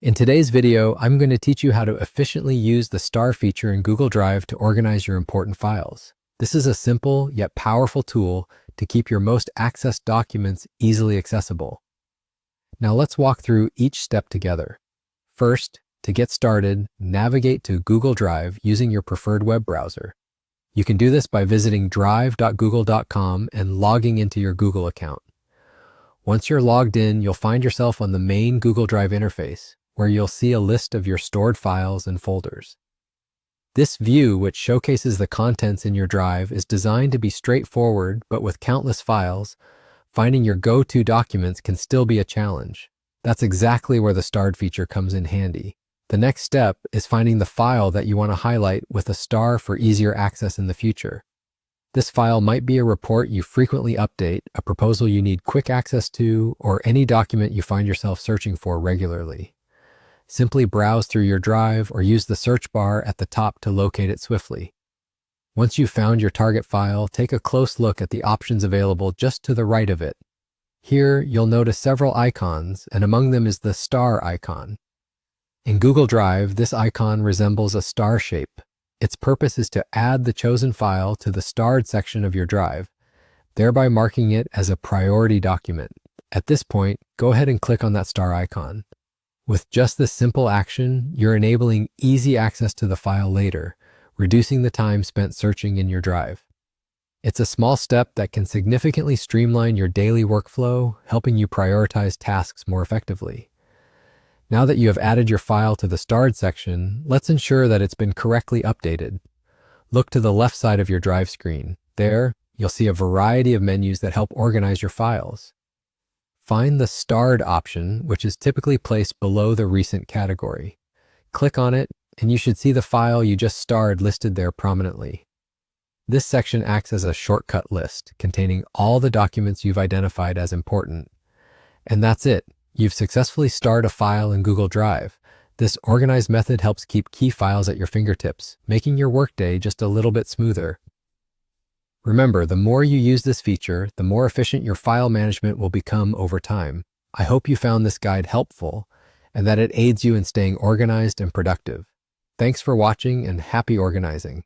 In today's video, I'm going to teach you how to efficiently use the star feature in Google Drive to organize your important files. This is a simple yet powerful tool to keep your most accessed documents easily accessible. Now let's walk through each step together. First, to get started, navigate to Google Drive using your preferred web browser. You can do this by visiting drive.google.com and logging into your Google account. Once you're logged in, you'll find yourself on the main Google Drive interface, where you'll see a list of your stored files and folders. This view, which showcases the contents in your drive, is designed to be straightforward, but with countless files, finding your go-to documents can still be a challenge. That's exactly where the starred feature comes in handy. The next step is finding the file that you want to highlight with a star for easier access in the future. This file might be a report you frequently update, a proposal you need quick access to, or any document you find yourself searching for regularly. Simply browse through your drive or use the search bar at the top to locate it swiftly. Once you've found your target file, take a close look at the options available just to the right of it. Here, you'll notice several icons, and among them is the star icon. In Google Drive, this icon resembles a star shape. Its purpose is to add the chosen file to the starred section of your drive, thereby marking it as a priority document. At this point, go ahead and click on that star icon. With just this simple action, you're enabling easy access to the file later, reducing the time spent searching in your drive. It's a small step that can significantly streamline your daily workflow, helping you prioritize tasks more effectively. Now that you have added your file to the starred section, let's ensure that it's been correctly updated. Look to the left side of your drive screen. There, you'll see a variety of menus that help organize your files. Find the starred option, which is typically placed below the recent category. Click on it, and you should see the file you just starred listed there prominently. This section acts as a shortcut list containing all the documents you've identified as important. And that's it. You've successfully starred a file in Google Drive. This organized method helps keep key files at your fingertips, making your workday just a little bit smoother. Remember, the more you use this feature, the more efficient your file management will become over time. I hope you found this guide helpful and that it aids you in staying organized and productive. Thanks for watching and happy organizing.